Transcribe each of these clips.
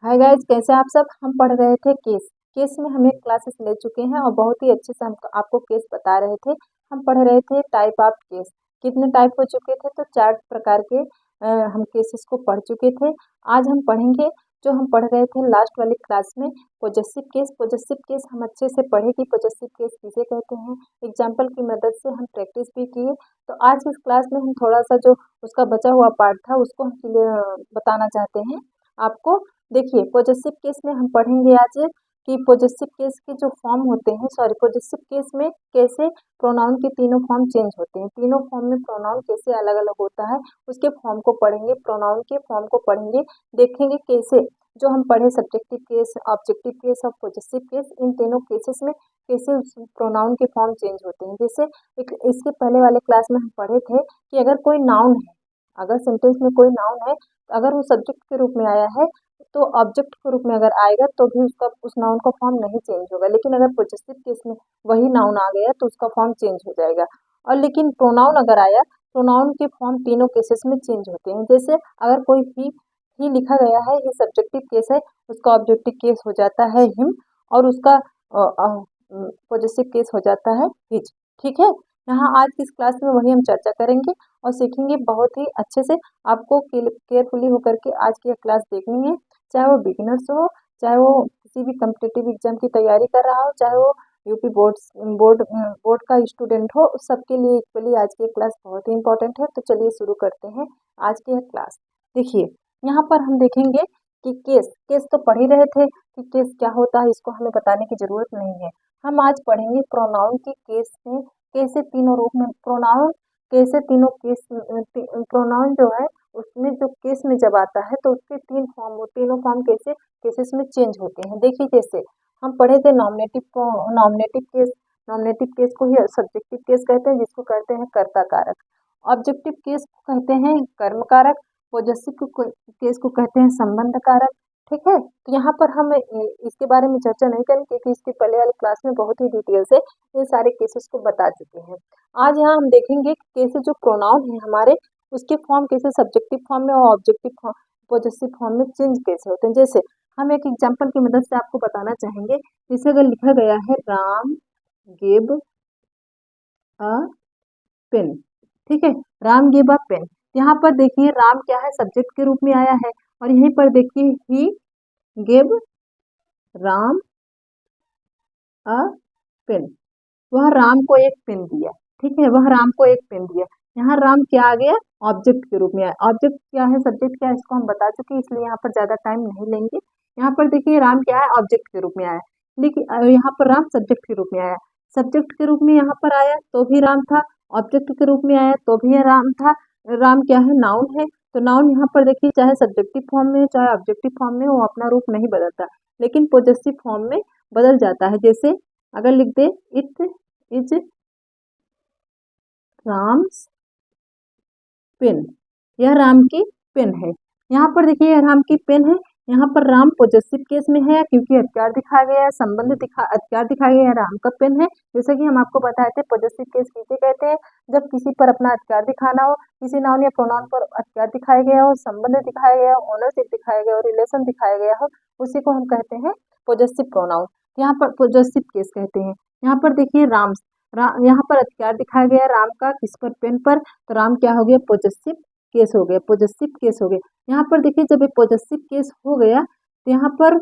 Hi guys, कैसे आप सब। हम पढ़ रहे थे केस। केस में हम एक क्लासेस ले चुके हैं और बहुत ही अच्छे से हम आपको केस बता रहे थे। हम पढ़ रहे थे टाइप ऑफ केस। कितने टाइप हो चुके थे, तो 4 प्रकार के हम केसेस को पढ़ चुके थे। आज हम पढ़ेंगे जो हम पढ़ रहे थे लास्ट वाली क्लास में, पॉजेसिव केस। पॉजेसिव केस हम अच्छे से पढ़े कि पॉजेसिव केस किसे कहते हैं। एग्जाम्पल की मदद से हम प्रैक्टिस भी किए। तो आज इस क्लास में हम थोड़ा सा जो उसका बचा हुआ पार्ट था उसको हम क्लियर बताना चाहते हैं आपको। देखिए, पॉजेसिव केस में हम पढ़ेंगे आज कि पॉजेसिव केस के जो फॉर्म होते हैं, पॉजेसिव केस में कैसे प्रोनाउन के तीनों फॉर्म चेंज होते हैं, तीनों फॉर्म में प्रोनाउन कैसे अलग अलग होता है, उसके फॉर्म को पढ़ेंगे, प्रोनाउन के फॉर्म को पढ़ेंगे। देखेंगे कैसे जो हम पढ़े सब्जेक्टिव केस, ऑब्जेक्टिव केस और पॉजेसिव केस, इन तीनों केसेस में कैसे प्रोनाउन के फॉर्म चेंज होते हैं। जैसे इसके पहले वाले क्लास में हम पढ़े थे कि अगर कोई नाउन है, अगर सेंटेंस में कोई नाउन है, अगर वो सब्जेक्ट के रूप में आया है तो ऑब्जेक्ट के रूप में अगर आएगा तो भी उसका उस नाउन का फॉर्म नहीं चेंज होगा। लेकिन अगर पॉजेसिव केस में वही नाउन आ गया तो उसका फॉर्म चेंज हो जाएगा। और लेकिन प्रोनाउन अगर आया, प्रोनाउन के फॉर्म तीनों केसेस में चेंज होते हैं। जैसे अगर कोई ही लिखा गया है, ये सब्जेक्टिव केस है, उसका ऑब्जेक्टिव केस हो जाता है हिम, और उसका पॉजेसिव केस हो जाता है हिज। ठीक है, यहाँ आज की इस क्लास में वही हम चर्चा करेंगे और सीखेंगे बहुत ही अच्छे से। आपको केयरफुली होकर के आज की क्लास देखनी है, चाहे वो बिगिनर्स हो, चाहे वो किसी भी कम्पिटिटिव एग्जाम की तैयारी कर रहा हो, चाहे वो यूपी बोर्ड का स्टूडेंट हो, उस सबके लिए इक्वली आज की क्लास बहुत ही इंपॉर्टेंट है। तो चलिए शुरू करते हैं आज की क्लास। देखिए, यहाँ पर हम देखेंगे कि केस केस तो पढ़ ही रहे थे कि केस क्या होता है, इसको हमें बताने की जरूरत नहीं है। हम आज पढ़ेंगे प्रोनाउन की केस में कैसे तीनों रूप में प्रोनाउन, कैसे तीनों केस प्रोनाउन जो है उसमें जो केस में जब आता है तो उसके तीनों फॉर्म कैसे केसेस में चेंज होते हैं। देखिए, जैसे हम पढ़े थे नॉमिनेटिव केस। नॉमिनेटिव केस को ही सब्जेक्टिव केस कहते हैं, जिसको कहते हैं कर्ता कारक। ऑब्जेक्टिव केस को कहते हैं कर्म कारक। पॉजेसिव केस को कहते हैं संबंध कारक। ठीक है, तो यहाँ पर हम इसके बारे में चर्चा नहीं करेंगे क्योंकि इसके पहले वाली क्लास में बहुत ही डिटेल से ये सारे केसेस को बता चुके हैं। आज यहाँ हम देखेंगे कि कैसे जो प्रोनाउन है हमारे, उसके फॉर्म कैसे सब्जेक्टिव फॉर्म में और ऑब्जेक्टिव फॉर्म, पॉजेसिव फॉर्म में चेंज कैसे होते हैं। जैसे हम एक एग्जांपल की मदद से आपको बताना चाहेंगे। जैसे अगर लिखा गया है राम गिव अ पेन। ठीक है, राम गिव अ पेन। यहाँ पर देखिए राम क्या है, सब्जेक्ट के रूप में आया है, और यहीं पर देखिए ही गिव राम अ पेन, वह राम को एक पेन दिया। ठीक है, वह राम को एक पेन दिया। यहाँ राम क्या आ गया, ऑब्जेक्ट के रूप में आया। ऑब्जेक्ट क्या है, सब्जेक्ट क्या है, इसको हम बता चुके हैं, इसलिए यहाँ पर ज्यादा टाइम नहीं लेंगे। यहाँ पर देखिए राम क्या है, ऑब्जेक्ट के रूप में आया। लेकिन यहाँ पर राम सब्जेक्ट के रूप में आया। सब्जेक्ट के रूप में यहाँ पर आया तो भी राम था, ऑब्जेक्ट के रूप में आया तो भी राम था। राम क्या है, नाउन है, तो नाउन यहाँ पर देखिए चाहे सब्जेक्टिव फॉर्म में चाहे ऑब्जेक्टिव फॉर्म में वो अपना रूप नहीं बदलता, लेकिन पॉजेसिव फॉर्म में बदल जाता है। जैसे अगर लिख दे इट इज राम्स पेन, यह राम की पेन है। यहाँ पर देखिए यह राम की पेन है। यहाँ पर राम पॉजेसिव केस में है क्योंकि अधिकार दिखाया गया है, अधिकार दिखाया गया है, राम का पेन है। जैसे कि हम आपको बताए थे पॉजेसिव केस किसे कहते हैं, जब किसी पर अपना अधिकार दिखाना हो, किसी नाउन या प्रोनाउन पर अधिकार दिखाया गया हो, संबंध दिखाया गया हो, ओनरशिप दिखाया गया हो, रिलेशन दिखाया गया हो, उसी को हम कहते हैं पॉजेसिव प्रोनाउन। यहाँ पर पॉजेसिव केस कहते हैं। यहाँ पर देखिए यहाँ पर अधिकार दिखाया गया राम का, किस पर, पेन पर, तो राम क्या हो गया, पॉजेसिव केस हो गया, पॉजेसिव केस हो गया। यहाँ पर देखिए जब ये पॉजेसिव केस हो गया तो यहाँ पर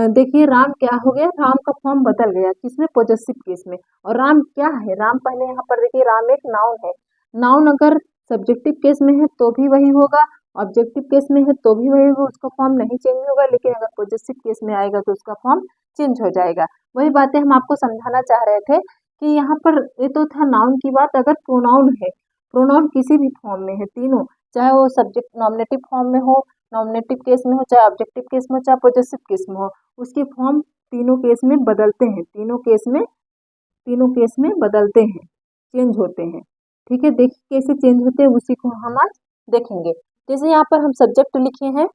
देखिए राम क्या हो गया, राम का फॉर्म बदल गया, किसमें, पॉजेसिव केस में। और राम क्या है, राम पहले यहाँ पर देखिए राम एक नाउन है। नाउन अगर सब्जेक्टिव केस में है तो भी वही होगा, ऑब्जेक्टिव केस में है तो भी वही होगा, उसका फॉर्म नहीं चेंज होगा। लेकिन अगर पॉजेसिव केस में आएगा तो उसका फॉर्म चेंज हो जाएगा। वही बातें हम आपको समझाना चाह रहे थे कि यहाँ पर ये तो था नाउन की बात। अगर प्रोनाउन है, प्रोनाउन किसी भी फॉर्म में है, तीनों, चाहे वो सब्जेक्ट नॉमिनेटिव फॉर्म में हो, नॉमिनेटिव केस में हो, चाहे ऑब्जेक्टिव केस में हो, चाहे पॉजेसिव केस में हो, उसके फॉर्म तीनों केस में बदलते हैं, तीनों केस में बदलते हैं, चेंज होते हैं। ठीक है, देखिए कैसे चेंज होते हैं उसी को हम आज देखेंगे। जैसे यहाँ पर हम सब्जेक्ट लिखे हैं,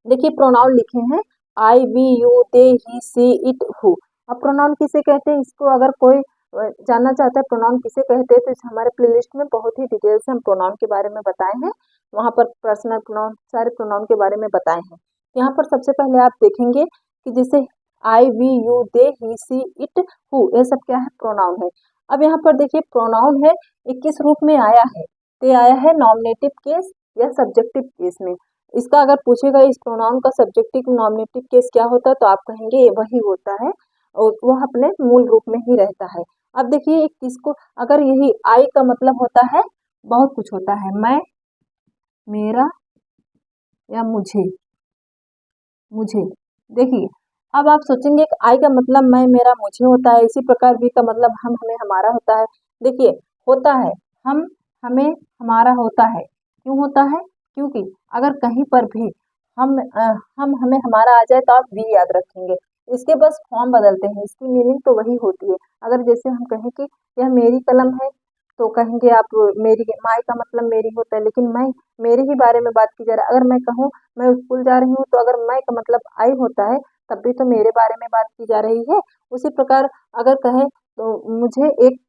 देखिए प्रोनाउन लिखे हैं I, we, you, they, he, she, it, who. अब प्रोनाउन किसे कहते हैं, इसको अगर कोई जानना चाहता है प्रोनाउन किसे कहते हैं तो इस हमारे प्लेलिस्ट में बहुत ही डिटेल से हम प्रोनाउन के बारे में बताए हैं। वहाँ पर पर्सनल प्रोनाउन, सारे प्रोनाउन के बारे में बताए हैं। यहाँ पर सबसे पहले आप देखेंगे कि जैसे I, we, you, they, he, she, it, who, ये सब क्या है, प्रोनाउन है। अब यहाँ पर देखिए प्रोनाउन है, ये किस रूप में आया है, तो ये आया है नॉमिनेटिव केस या सब्जेक्टिव केस में। इसका अगर पूछेगा इस प्रोनाउन का सब्जेक्टिव नॉमिनेटिव केस क्या होता है, तो आप कहेंगे ये वही होता है और वह अपने मूल रूप में ही रहता है। अब देखिए किसको, अगर यही आई का मतलब होता है, बहुत कुछ होता है, मैं, मेरा या मुझे, मुझे। देखिए अब आप सोचेंगे कि आई का मतलब मैं, मेरा, मुझे होता है, इसी प्रकार वी का मतलब हम, हमें, हमारा होता है। देखिए होता है, हम, हमें, हमारा होता है, क्यों होता है, क्योंकि अगर कहीं पर भी हम, हमें, हमारा आ जाए तो आप वी याद रखेंगे, इसके बस फॉर्म बदलते हैं, इसकी मीनिंग तो वही होती है। अगर जैसे हम कहें कि यह मेरी कलम है, तो कहेंगे आप मेरी, माई का मतलब मेरी होता है, लेकिन मैं, मेरे ही बारे में बात की जा रही है। अगर मैं कहूँ मैं स्कूल जा रही हूँ, तो अगर मैं का मतलब आई होता है, तब भी तो मेरे बारे में बात की जा रही है। उसी प्रकार अगर कहें तो मुझे एक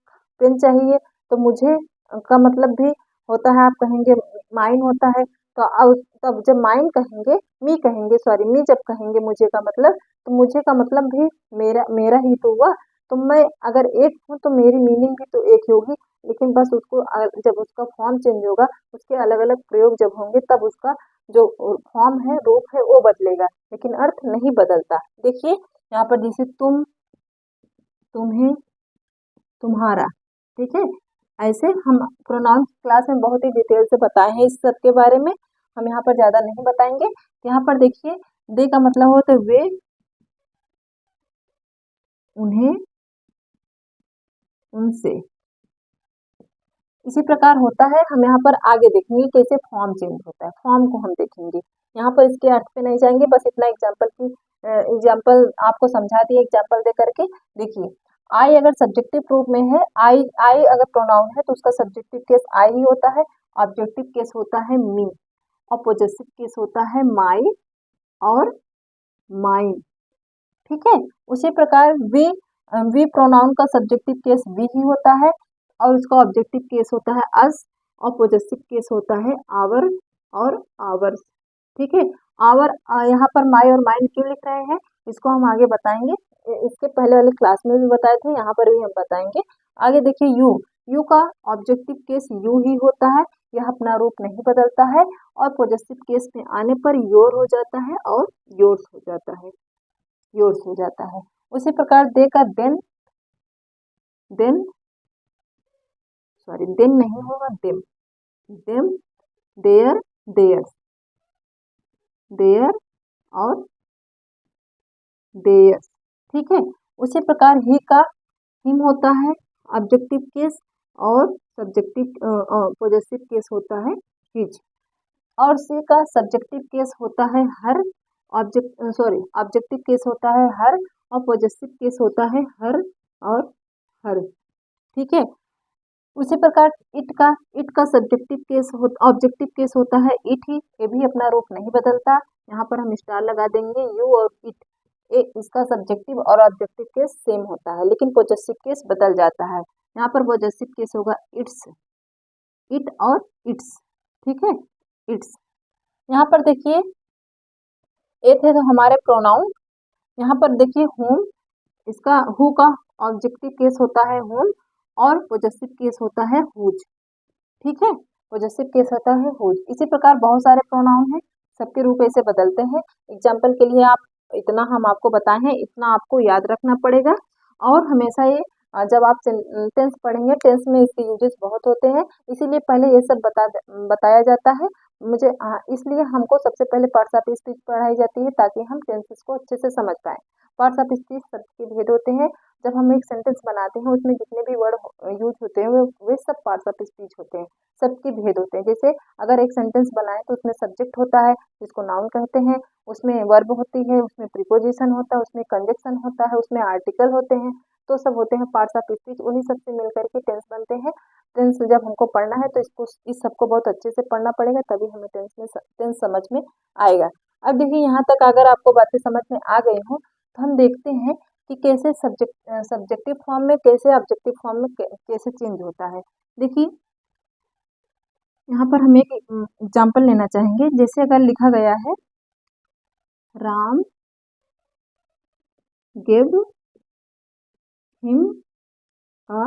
पेन चाहिए, तो मुझे का मतलब भी होता है, आप कहेंगे माइन होता है, तो तब जब माइन कहेंगे, मी कहेंगे, सॉरी मी जब कहेंगे मुझे का मतलब, तो मुझे का मतलब भी मेरा, मेरा ही तो हुआ। तो मैं अगर एक हूँ तो मेरी मीनिंग भी तो एक ही होगी, लेकिन बस उसको जब उसका फॉर्म चेंज होगा, उसके अलग अलग प्रयोग जब होंगे, तब उसका जो फॉर्म है, रूप है, वो बदलेगा, लेकिन अर्थ नहीं बदलता। देखिए यहाँ पर जैसे तुम, तुम्हें, तुम्हारा, ठीक है, ऐसे हम प्रोनाउंस क्लास में बहुत ही डिटेल से बताए हैं इस सब के बारे में, हम यहाँ पर ज्यादा नहीं बताएंगे। यहाँ पर देखिए दे का मतलब होता है वे, उन्हें, उनसे, इसी प्रकार होता है। हम यहाँ पर आगे देखेंगे कैसे फॉर्म चेंज होता है, फॉर्म को हम देखेंगे। यहाँ पर इसके अर्थ पे नहीं जाएंगे, बस इतना एग्जाम्पल की एग्जाम्पल आपको समझा दिए एग्जाम्पल दे करके। देखिए आई अगर सब्जेक्टिव रूप में है, आई अगर प्रोनाउन है तो उसका सब्जेक्टिव केस आई ही होता है, ऑब्जेक्टिव केस होता है मी, और पॉजेसिव केस होता है माई और माइन, ठीक है। उसी प्रकार वी प्रोनाउन का सब्जेक्टिव केस वी ही होता है, और उसका ऑब्जेक्टिव केस होता है अस, और पॉजेसिव केस होता है आवर और आवर्स, ठीक है। आवर यहाँ पर माई और माइन क्यों लिख रहे हैं, इसको हम आगे बताएंगे, इसके पहले वाले क्लास में भी बताए थे, यहाँ पर भी हम बताएंगे। आगे देखिए यू, यू का ऑब्जेक्टिव केस यू ही होता है, यह अपना रूप नहीं बदलता है, और पॉजेसिव केस में आने पर योर हो जाता है और योर्स हो जाता है, योर्स हो जाता है। उसी प्रकार दे का देन, सॉरी देन नहीं होगा, them, them, there, theirs, there और देयर्स, ठीक है। उसी प्रकार ही का हिम होता है ऑब्जेक्टिव केस, और सब्जेक्टिव पॉजेसिव केस होता है हिज, और सी का सब्जेक्टिव केस होता है हर, ऑब्जेक्टिव केस होता है हर, और पॉजेसिव केस होता है हर और हर, ठीक है। उसी प्रकार इट का सब्जेक्टिव केस ऑब्जेक्टिव केस होता है इट ही, ये भी अपना रूप नहीं बदलता। यहाँ पर हम स्टार लगा देंगे, यू और इट, इसका सब्जेक्टिव और ऑब्जेक्टिव केस सेम होता है, लेकिन पॉजेसिव केस बदल जाता है। यहाँ पर पॉजेसिव केस होगा इट्स, इट और इट्स, ठीक है, इट्स। यहाँ पर देखिए ये थे तो हमारे प्रोनाउन। यहाँ पर देखिए होम, इसका हु का ऑब्जेक्टिव केस होता है होम, और पॉजेसिव केस होता है हुज, ठीक है, पॉजेसिव केस होता है हुज। इसी प्रकार बहुत सारे प्रोनाउन हैं, सबके रूप ऐसे बदलते हैं। एग्जाम्पल के लिए आप इतना हम आपको बताए हैं, इतना आपको याद रखना पड़ेगा, और हमेशा ये जब आप टेंस पढ़ेंगे, टेंस में इसके यूजेस बहुत होते हैं, इसीलिए पहले ये सब बताया जाता है। मुझे इसलिए हमको सबसे पहले पार्ट्स ऑफ स्पीच पढ़ाई जाती है, ताकि हम टेंसेस को अच्छे से समझ पाएं। पार्ट्स ऑफ स्पीच सबके भेद होते हैं, जब हम एक सेंटेंस बनाते हैं उसमें जितने भी वर्ड यूज होते हैं वे सब पार्ट्स ऑफ स्पीच होते हैं, सबके भेद होते हैं। जैसे अगर एक सेंटेंस बनाए तो उसमें सब्जेक्ट होता है जिसको नाउन कहते हैं, उसमें वर्ब होती है, उसमें प्रीपोजिशन होता है, उसमें कंजक्शन होता है, उसमें आर्टिकल होते हैं, तो सब होते हैं पार्ट्स ऑफ स्पीच। उन्हीं सब से मिलकर के टेंस बनते हैं। टेंस जब हमको पढ़ना है तो इसको इस सबको बहुत अच्छे से पढ़ना पड़ेगा, तभी हमें टेंस समझ में आएगा। अब देखिए यहाँ तक अगर आपको बातें समझ में आ गई हो, तो हम देखते हैं कि कैसे सब्जेक्टिव फॉर्म में, कैसे ऑब्जेक्टिव फॉर्म में कैसे चेंज होता है। देखिए यहाँ पर हम एक एग्जाम्पल लेना चाहेंगे, जैसे अगर लिखा गया है Ram give him a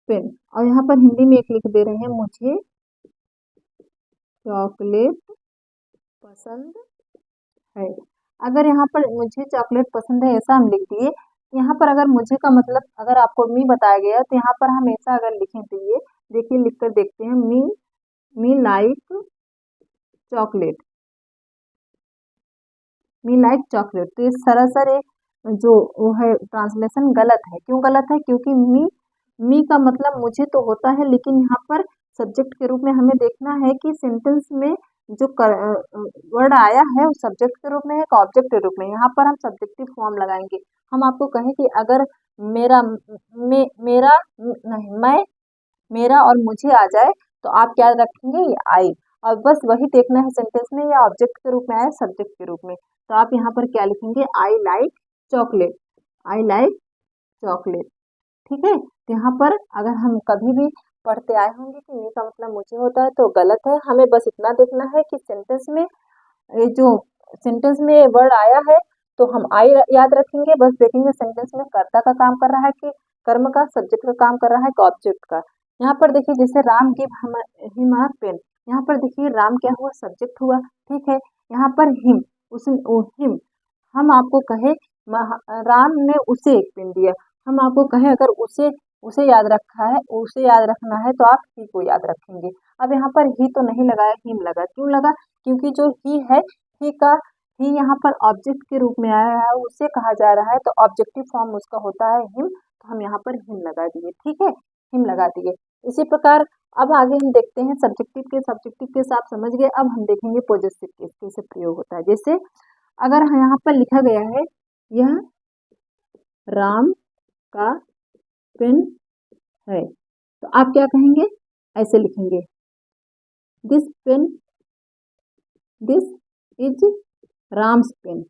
pen. और यहाँ पर हिंदी में एक लिख दे रहे हैं, मुझे चॉकलेट पसंद है। अगर यहाँ पर मुझे चॉकलेट पसंद है ऐसा हम लिख दिए। यहाँ पर अगर मुझे का मतलब अगर आपको मी बताया गया तो यहाँ पर हम ऐसा अगर लिखें तो ये देखिए, लिख कर देखते हैं, me like chocolate, me like chocolate. तो ये सरासर जो वो है ट्रांसलेशन गलत है। क्यों गलत है? क्योंकि मी का मतलब मुझे तो होता है, लेकिन यहाँ पर सब्जेक्ट के रूप में हमें देखना है कि सेंटेंस में जो वर्ड आया है वो सब्जेक्ट के रूप में है कि ऑब्जेक्ट के रूप में। यहाँ पर हम सब्जेक्टिव फॉर्म लगाएंगे। हम आपको कहें कि अगर मेरा मेरा नहीं, मेरा और मुझे आ जाए तो आप क्या रखेंगे? ये आई। और बस वही देखना है सेंटेंस में या ऑब्जेक्ट के रूप में आया सब्जेक्ट के रूप में। तो आप यहाँ पर क्या लिखेंगे? I like chocolate, I like chocolate. ठीक है। तो यहाँ पर अगर हम कभी भी पढ़ते आए होंगे कि मी का मतलब मुझे होता है तो गलत है। हमें बस इतना देखना है कि सेंटेंस में ये जो सेंटेंस में वर्ड आया है तो हम आई याद रखेंगे। बस देखेंगे सेंटेंस में कर्ता का काम कर रहा है कि कर्म का, सब्जेक्ट का काम कर रहा है कि ऑब्जेक्ट का। यहाँ पर देखिए जैसे Ram give him a pen, यहाँ पर देखिए राम क्या हुआ? सब्जेक्ट हुआ। ठीक है। यहाँ पर हिम, हिम, हम आपको कहे राम ने उसे एक पेन दिया, हम आपको कहे अगर उसे उसे याद रखा है, उसे याद रखना है तो आप ही को याद रखेंगे। अब यहाँ पर ही तो नहीं लगाया, हिम लगा। क्यों लगा? क्योंकि जो ही है, ही का ही यहाँ पर ऑब्जेक्ट के रूप में आया है, उसे कहा जा रहा है तो ऑब्जेक्टिव फॉर्म उसका होता है हिम। तो हम यहाँ पर हिम लगा दिए। ठीक है, हिम लगा दिए। इसी प्रकार अब आगे हम देखते हैं सब्जेक्टिव केस आप समझ गए। अब हम देखेंगे पॉजेसिव केस कैसे प्रयोग होता है। जैसे अगर यहाँ पर लिखा गया है यह राम का पेन है, तो आप क्या कहेंगे? ऐसे लिखेंगे, this pen, this is Ram's pen,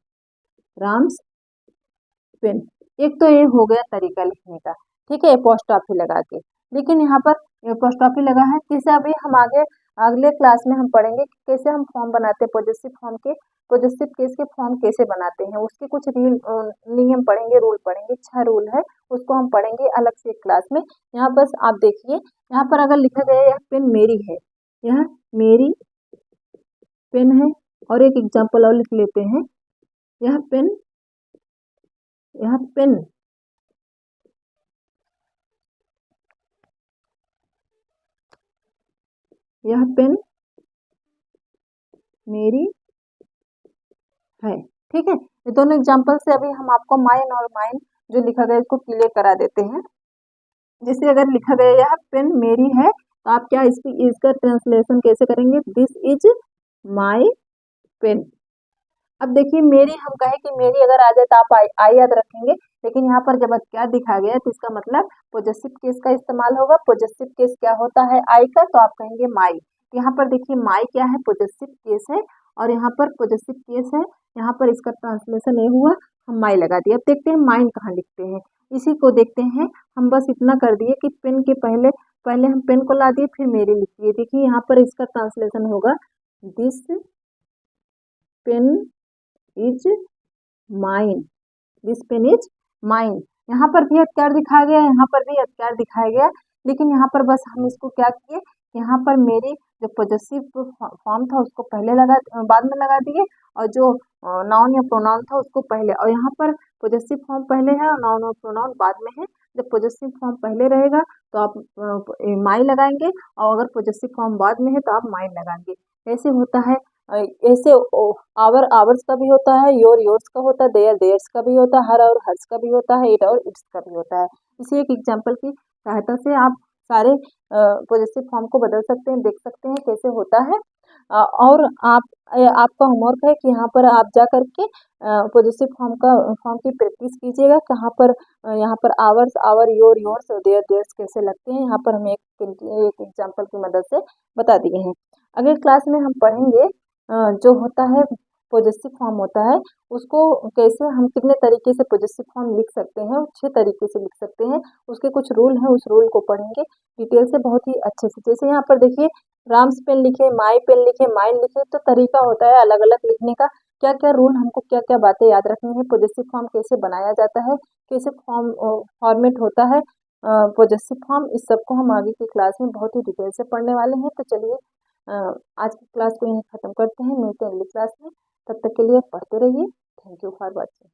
Ram's pen. एक तो ये हो गया तरीका लिखने का। ठीक है, एपोस्ट्रोफी लगा के। लेकिन यहाँ पर एपोस्ट्रोफी लगा है, जैसे अभी हम आगे अगले क्लास में हम पढ़ेंगे कि कैसे हम फॉर्म बनाते हैं पॉजेसिव फॉर्म के, पॉजेसिव केस के फॉर्म कैसे बनाते हैं। उसके कुछ नियम पढ़ेंगे, रूल पढ़ेंगे। 6 रूल है, उसको हम पढ़ेंगे अलग से एक क्लास में। यहाँ बस आप देखिए, यहाँ पर अगर लिखा गया यह पेन मेरी है, यह मेरी पेन है। और एक एग्जाम्पल और लिख लेते हैं, यह पेन, यह पेन यह पेन मेरी है। ठीक है, ये दोनों एग्जाम्पल से अभी हम आपको माइन और माइन जो लिखा गया इसको क्लियर करा देते हैं। जैसे अगर लिखा गया यह पेन मेरी है तो आप क्या इसका ट्रांसलेशन कैसे करेंगे? This is my pen. अब देखिए मेरी, हम कहे कि मेरी अगर आ जाए तो आप आई याद रखेंगे। लेकिन यहाँ पर जब क्या दिखा गया तो इसका मतलब पॉजेसिव केस का इस्तेमाल होगा। पॉजेसिव केस क्या होता है? आई का, तो आप कहेंगे माई। यहाँ पर देखिए माई क्या है? पॉजेसिव केस है। और यहाँ पर पॉजेसिव केस है, यहाँ पर इसका ट्रांसलेशन ये हुआ, हम माई लगा दिया। अब देखते हैं माइन कहाँ लिखते हैं, इसी को देखते हैं। हम बस इतना कर दिए कि पेन के पहले पहले हम पेन को ला दिए, फिर मेरी लिख दिए। देखिए यहाँ पर इसका ट्रांसलेशन होगा, this pen is mine, this pen is mine. यहाँ पर भी हथियार दिखाया गया, यहाँ पर भी हथियार दिखाया गया। लेकिन यहाँ पर बस हम इसको क्या किए, यहाँ पर मेरी जो पॉजेसिव फॉर्म था उसको पहले बाद में लगा दिए, और जो नाउन या प्रोनाउन था उसको पहले। और यहाँ पर पॉजेसिव फॉर्म पहले है और नाउन और प्रोनाउन बाद में है। जब पॉजेसिव फॉर्म पहले रहेगा तो आप माई लगाएंगे, और अगर पॉजेसिव फॉर्म बाद में है तो आप माइन लगाएंगे। ऐसे होता है। ऐसे आवर आवर्स का भी होता है, योर योर्स का होता है, देयर देयर्स का भी होता है, हर और हर्स का भी होता है, इट और इट्स का भी होता है। इसी एक एग्जाम्पल की सहायता से आप सारे पॉजेसिव फॉर्म को बदल सकते हैं, देख सकते हैं कैसे होता है। और आपका होमवर्क है कि यहाँ पर आप जा करके पॉजेसिव फॉर्म की प्रैक्टिस कीजिएगा। कहाँ पर यहाँ पर आवर्स, आवर, योर योर्स और देयर देयर्स कैसे लगते हैं, यहाँ पर हम एक एग्जाम्पल की मदद से बता दिए हैं। अगले क्लास में हम पढ़ेंगे जो होता है पॉजेसिव फॉर्म होता है, उसको कैसे हम कितने तरीके से पॉजेसिव फॉर्म लिख सकते हैं, 6 तरीके से लिख सकते हैं। उसके कुछ रूल हैं, उस रूल को पढ़ेंगे डिटेल से, बहुत ही अच्छे से। जैसे यहाँ पर देखिए राम्स पेन लिखे, माई पेन लिखे, माइन लिखे, तो तरीका होता है अलग अलग लिखने का। क्या क्या रूल, हमको क्या क्या बातें याद रखनी है, पॉजेसिव फॉर्म कैसे बनाया जाता है, कैसे फॉर्म फॉर्मेट होता है पॉजेसिव फॉर्म, इस सब को हम आगे की क्लास में बहुत ही डिटेल से पढ़ने वाले हैं। तो चलिए आज की क्लास को यहीं ख़त्म करते हैं, मिलते हैं अगली क्लास में। तब तक के लिए पढ़ते रहिए। Thank you for watching.